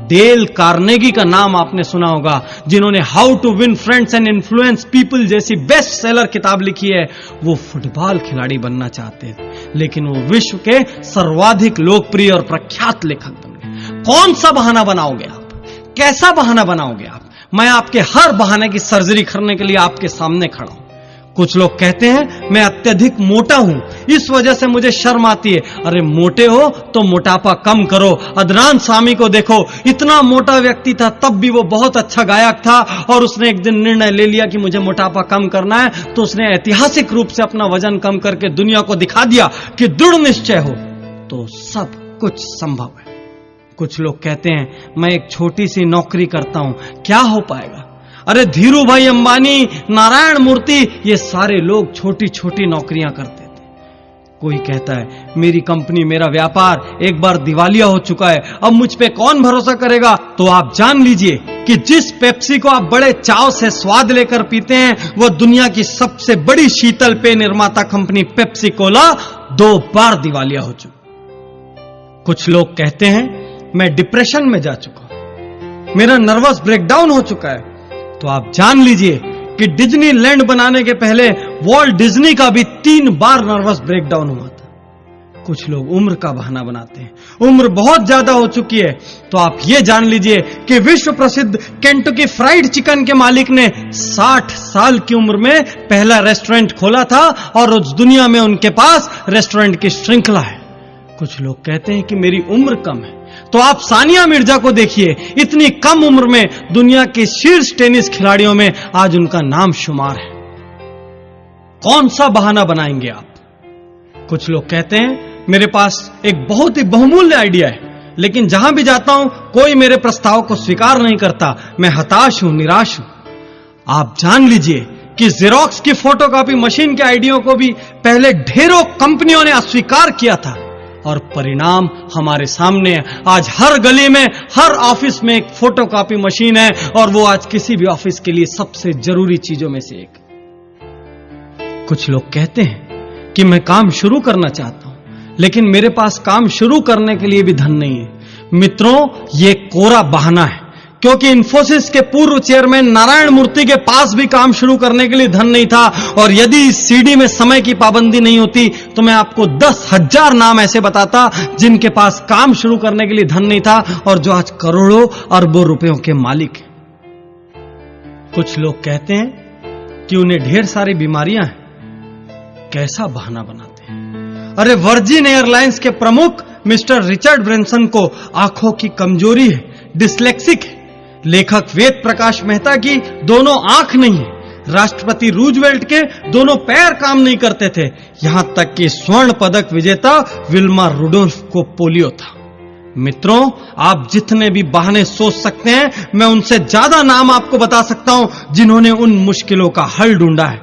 डेल कार्नेगी का नाम आपने सुना होगा, जिन्होंने how to win friends and influence people जैसी बेस्ट सेलर किताब लिखी है। वो फुटबॉल खिलाड़ी बनना चाहते थे लेकिन वो विश्व के सर्वाधिक लोकप्रिय और प्रख्यात लेखक बन गए। कौन सा बहाना बनाओगे आप? कैसा बहाना बनाओगे आप? मैं आपके हर बहाने की सर्जरी करने के लिए आपके सामने खड़ा हूं। कुछ लोग कहते हैं मैं अत्यधिक मोटा हूं, इस वजह से मुझे शर्म आती है। अरे मोटे हो तो मोटापा कम करो। अदनान सामी को देखो, इतना मोटा व्यक्ति था तब भी वो बहुत अच्छा गायक था और उसने एक दिन निर्णय ले लिया कि मुझे मोटापा कम करना है, तो उसने ऐतिहासिक रूप से अपना वजन कम करके दुनिया को दिखा दिया कि दृढ़ निश्चय हो तो सब कुछ संभव है। कुछ लोग कहते हैं मैं एक छोटी सी नौकरी करता हूं, क्या हो पाएगा? अरे धीरू भाई अंबानी, नारायण मूर्ति, ये सारे लोग छोटी छोटी नौकरियां करते थे। कोई कहता है मेरी कंपनी, मेरा व्यापार एक बार दिवालिया हो चुका है, अब मुझ पे कौन भरोसा करेगा? तो आप जान लीजिए कि जिस पेप्सी को आप बड़े चाव से स्वाद लेकर पीते हैं वह दुनिया की सबसे बड़ी शीतल पेय निर्माता कंपनी पेप्सी कोला 2 बार दिवालिया हो चुकी। कुछ लोग कहते हैं मैं डिप्रेशन में जा चुका हूं, मेरा नर्वस ब्रेकडाउन हो चुका है। तो आप जान लीजिए कि डिज्नीलैंड बनाने के पहले वॉल्ट डिज्नी का भी 3 बार नर्वस ब्रेकडाउन हुआ था। कुछ लोग उम्र का बहाना बनाते हैं, उम्र बहुत ज्यादा हो चुकी है। तो आप ये जान लीजिए कि विश्व प्रसिद्ध केंटकी फ्राइड चिकन के मालिक ने 60 साल की उम्र में पहला रेस्टोरेंट खोला था और उस दुनिया में उनके पास रेस्टोरेंट की श्रृंखला है। कुछ लोग कहते हैं कि मेरी उम्र कम है, तो आप सानिया मिर्जा को देखिए, इतनी कम उम्र में दुनिया के शीर्ष टेनिस खिलाड़ियों में आज उनका नाम शुमार है। कौन सा बहाना बनाएंगे आप? कुछ लोग कहते हैं मेरे पास एक बहुत ही बहुमूल्य आइडिया है लेकिन जहां भी जाता हूं कोई मेरे प्रस्ताव को स्वीकार नहीं करता, मैं हताश हूं, निराश हूं। आप जान लीजिए कि जेरोक्स की फोटोकॉपी मशीन के आइडिया को भी पहले ढेरों कंपनियों ने अस्वीकार किया था और परिणाम हमारे सामने है। आज हर गली में, हर ऑफिस में एक फोटोकॉपी मशीन है और वो आज किसी भी ऑफिस के लिए सबसे जरूरी चीजों में से एक। कुछ लोग कहते हैं कि मैं काम शुरू करना चाहता हूं लेकिन मेरे पास काम शुरू करने के लिए भी धन नहीं है। मित्रों, ये कोरा बहाना है क्योंकि इंफोसिस के पूर्व चेयरमैन नारायण मूर्ति के पास भी काम शुरू करने के लिए धन नहीं था और यदि इस सीडी में समय की पाबंदी नहीं होती तो मैं आपको 10,000 नाम ऐसे बताता जिनके पास काम शुरू करने के लिए धन नहीं था और जो आज करोड़ों अरबों रुपयों के मालिक हैं। कुछ लोग कहते हैं कि उन्हें ढेर सारी बीमारियां हैं। कैसा बहाना बनाते हैं? अरे वर्जिन एयरलाइंस के प्रमुख मिस्टर रिचर्ड ब्रेंसन को आंखों की कमजोरी है डिस्लेक्सिक है। लेखक वेद प्रकाश मेहता की दोनों आंख नहीं है। राष्ट्रपति रूजवेल्ट के दोनों पैर काम नहीं करते थे। यहां तक कि स्वर्ण पदक विजेता विल्मा रुडोल्फ को पोलियो था। मित्रों, आप जितने भी बहाने सोच सकते हैं, मैं उनसे ज्यादा नाम आपको बता सकता हूं जिन्होंने उन मुश्किलों का हल ढूंढा है।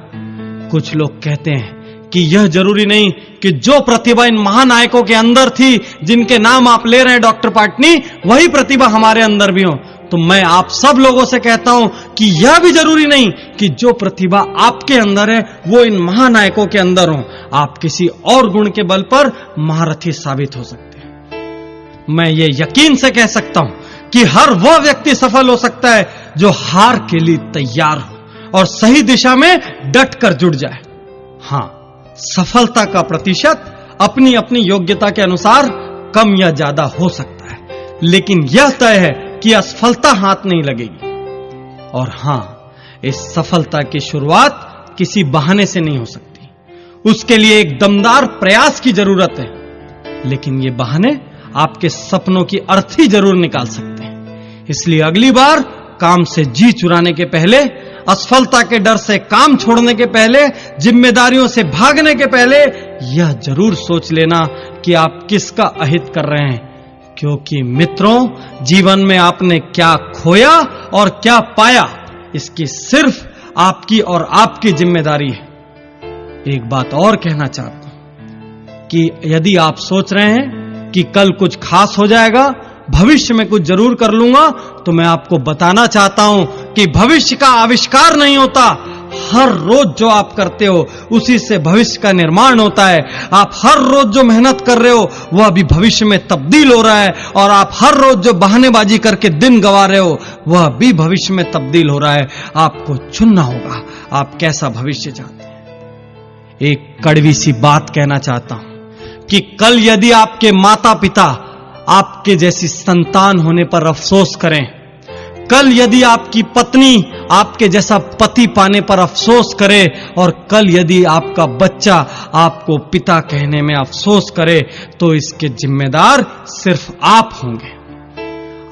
कुछ लोग कहते हैं कि यह जरूरी नहीं कि जो प्रतिभा इन महानायकों के अंदर थी, जिनके नाम आप ले रहे हैं डॉक्टर पाटनी, वही प्रतिभा हमारे अंदर भी हो। तो मैं आप सब लोगों से कहता हूं कि यह भी जरूरी नहीं कि जो प्रतिभा आपके अंदर है वो इन महानायकों के अंदर हो। आप किसी और गुण के बल पर महारथी साबित हो सकते हैं। मैं ये यकीन से कह सकता हूं कि हर वह व्यक्ति सफल हो सकता है जो हार के लिए तैयार हो और सही दिशा में डट कर जुड़ जाए। हां, सफलता का प्रतिशत अपनी अपनी योग्यता के अनुसार कम या ज्यादा हो सकता है, लेकिन यह तय है कि असफलता हाथ नहीं लगेगी। और हां, इस सफलता की शुरुआत किसी बहाने से नहीं हो सकती। उसके लिए एक दमदार प्रयास की जरूरत है। लेकिन ये बहाने आपके सपनों की अर्थी जरूर निकाल सकते हैं। इसलिए अगली बार काम से जी चुराने के पहले, असफलता के डर से काम छोड़ने के पहले, जिम्मेदारियों से भागने के पहले यह जरूर सोच लेना कि आप किसका अहित कर रहे हैं। क्योंकि मित्रों, जीवन में आपने क्या खोया और क्या पाया, इसकी सिर्फ आपकी और आपकी जिम्मेदारी है। एक बात और कहना चाहता हूं कि यदि आप सोच रहे हैं कि कल कुछ खास हो जाएगा, भविष्य में कुछ जरूर कर लूंगा, तो मैं आपको बताना चाहता हूं कि भविष्य का आविष्कार नहीं होता। हर रोज जो आप करते हो उसी से भविष्य का निर्माण होता है। आप हर रोज जो मेहनत कर रहे हो वह भी भविष्य में तब्दील हो रहा है, और आप हर रोज जो बहानेबाजी करके दिन गंवा रहे हो वह भी भविष्य में तब्दील हो रहा है। आपको चुनना होगा आप कैसा भविष्य चाहते हैं। एक कड़वी सी बात कहना चाहता हूं कि कल यदि आपके माता पिता आपके जैसी संतान होने पर अफसोस करें, कल यदि आपकी पत्नी आपके जैसा पति पाने पर अफसोस करे, और कल यदि आपका बच्चा आपको पिता कहने में अफसोस करे, तो इसके जिम्मेदार सिर्फ आप होंगे।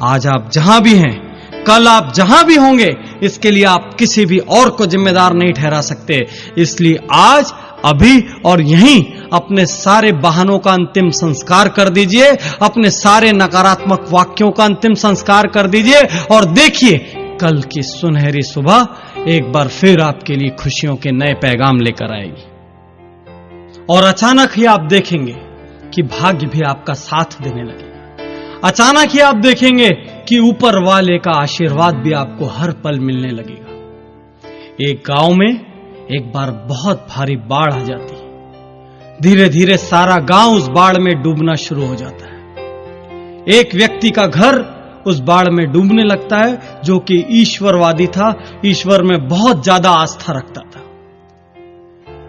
आज आप जहां भी हैं, कल आप जहां भी होंगे, इसके लिए आप किसी भी और को जिम्मेदार नहीं ठहरा सकते। इसलिए आज, अभी और यहीं अपने सारे बहानों का अंतिम संस्कार कर दीजिए, अपने सारे नकारात्मक वाक्यों का अंतिम संस्कार कर दीजिए, और देखिए कल की सुनहरी सुबह एक बार फिर आपके लिए खुशियों के नए पैगाम लेकर आएगी। और अचानक ही आप देखेंगे कि भाग्य भी आपका साथ देने लगेगा। अचानक ही आप देखेंगे कि ऊपर वाले का आशीर्वाद भी आपको हर पल मिलने लगेगा। एक गांव में एक बार बहुत भारी बाढ़ आ जाती है। धीरे धीरे सारा गांव उस बाढ़ में डूबना शुरू हो जाता है। एक व्यक्ति का घर उस बाढ़ में डूबने लगता है, जो कि ईश्वरवादी था, ईश्वर में बहुत ज्यादा आस्था रखता था।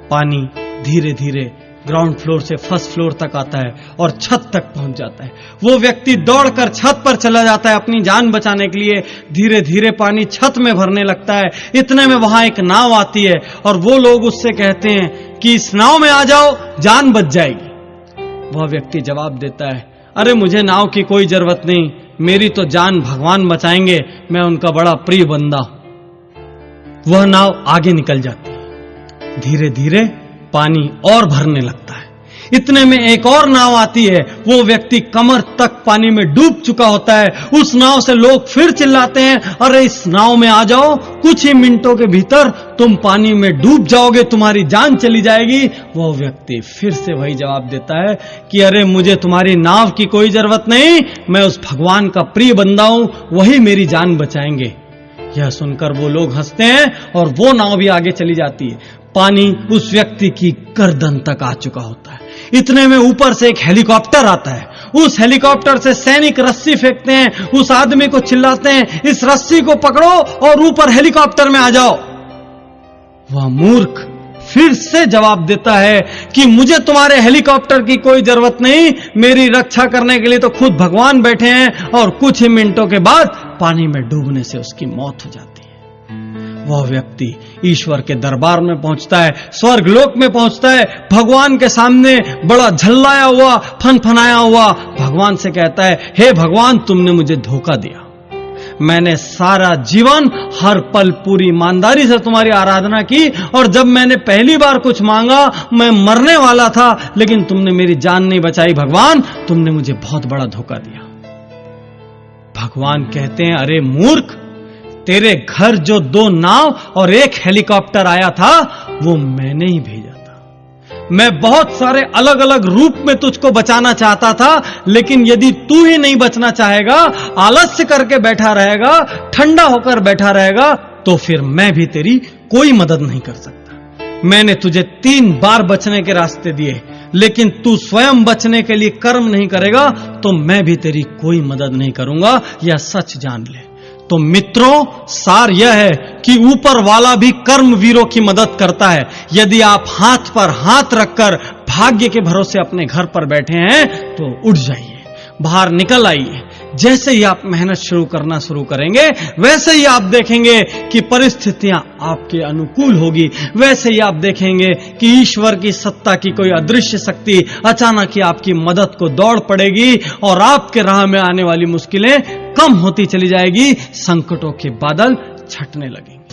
पानी धीरे धीरे ग्राउंड फ्लोर से फर्स्ट फ्लोर तक आता है और छत तक पहुंच जाता है। वो व्यक्ति दौड़कर छत पर चला जाता है अपनी जान बचाने के लिए। धीरे धीरे पानी छत में भरने लगता है। इतने में वहां एक नाव आती है और वो लोग उससे कहते हैं कि इस नाव में आ जाओ, जान बच जाएगी। वह व्यक्ति जवाब देता है, अरे मुझे नाव की कोई जरूरत नहीं, मेरी तो जान भगवान बचाएंगे, मैं उनका बड़ा प्रिय बंदा हूं। वह नाव आगे निकल जाती है। धीरे धीरे पानी और भरने लगता है। इतने में एक और नाव आती है। वो व्यक्ति कमर तक पानी में डूब चुका होता है। उस नाव से लोग फिर चिल्लाते हैं, अरे इस नाव में आ जाओ, कुछ ही मिनटों के भीतर तुम पानी में डूब जाओगे, तुम्हारी जान चली जाएगी। वो व्यक्ति फिर से वही जवाब देता है कि अरे मुझे तुम्हारी नाव की कोई जरूरत नहीं, मैं उस भगवान का प्रिय बंदा हूं, वही मेरी जान बचाएंगे। यह सुनकर वो लोग हंसते हैं और वो नाव भी आगे चली जाती है। पानी उस व्यक्ति की गर्दन तक आ चुका होता है। इतने में ऊपर से एक हेलीकॉप्टर आता है। उस हेलीकॉप्टर से सैनिक रस्सी फेंकते हैं, उस आदमी को चिल्लाते हैं, इस रस्सी को पकड़ो और ऊपर हेलीकॉप्टर में आ जाओ। वह मूर्ख फिर से जवाब देता है कि मुझे तुम्हारे हेलीकॉप्टर की कोई जरूरत नहीं, मेरी रक्षा करने के लिए तो खुद भगवान बैठे हैं। और कुछ ही मिनटों के बाद पानी में डूबने से उसकी मौत हो जाती है। वह व्यक्ति ईश्वर के दरबार में पहुंचता है, स्वर्गलोक में पहुंचता है, भगवान के सामने बड़ा झल्लाया हुआ, फनफनाया हुआ भगवान से कहता है, हे भगवान, तुमने मुझे धोखा दिया। मैंने सारा जीवन हर पल पूरी ईमानदारी से तुम्हारी आराधना की, और जब मैंने पहली बार कुछ मांगा मैं मरने वाला था, लेकिन तुमने मेरी जान नहीं बचाई। भगवान, तुमने मुझे बहुत बड़ा धोखा दिया। भगवान कहते हैं, अरे मूर्ख, तेरे घर जो 2 नाव और 1 हेलीकॉप्टर आया था वो मैंने ही भेजा था। मैं बहुत सारे अलग अलग रूप में तुझको बचाना चाहता था, लेकिन यदि तू ही नहीं बचना चाहेगा, आलस्य करके बैठा रहेगा, ठंडा होकर बैठा रहेगा, तो फिर मैं भी तेरी कोई मदद नहीं कर सकता। मैंने तुझे 3 बार बचने के रास्ते दिए, लेकिन तू स्वयं बचने के लिए कर्म नहीं करेगा तो मैं भी तेरी कोई मदद नहीं करूंगा, यह सच जान ले। तो मित्रों, सार यह है कि ऊपर वाला भी कर्मवीरों की मदद करता है। यदि आप हाथ पर हाथ रखकर भाग्य के भरोसे अपने घर पर बैठे हैं तो उठ जाइए, बाहर निकल आइए। जैसे ही आप मेहनत करना शुरू करेंगे, वैसे ही आप देखेंगे कि परिस्थितियां आपके अनुकूल होगी। वैसे ही आप देखेंगे कि ईश्वर की सत्ता की कोई अदृश्य शक्ति अचानक ही आपकी मदद को दौड़ पड़ेगी और आपके राह में आने वाली मुश्किलें कम होती चली जाएगी, संकटों के बादल छटने लगेंगे।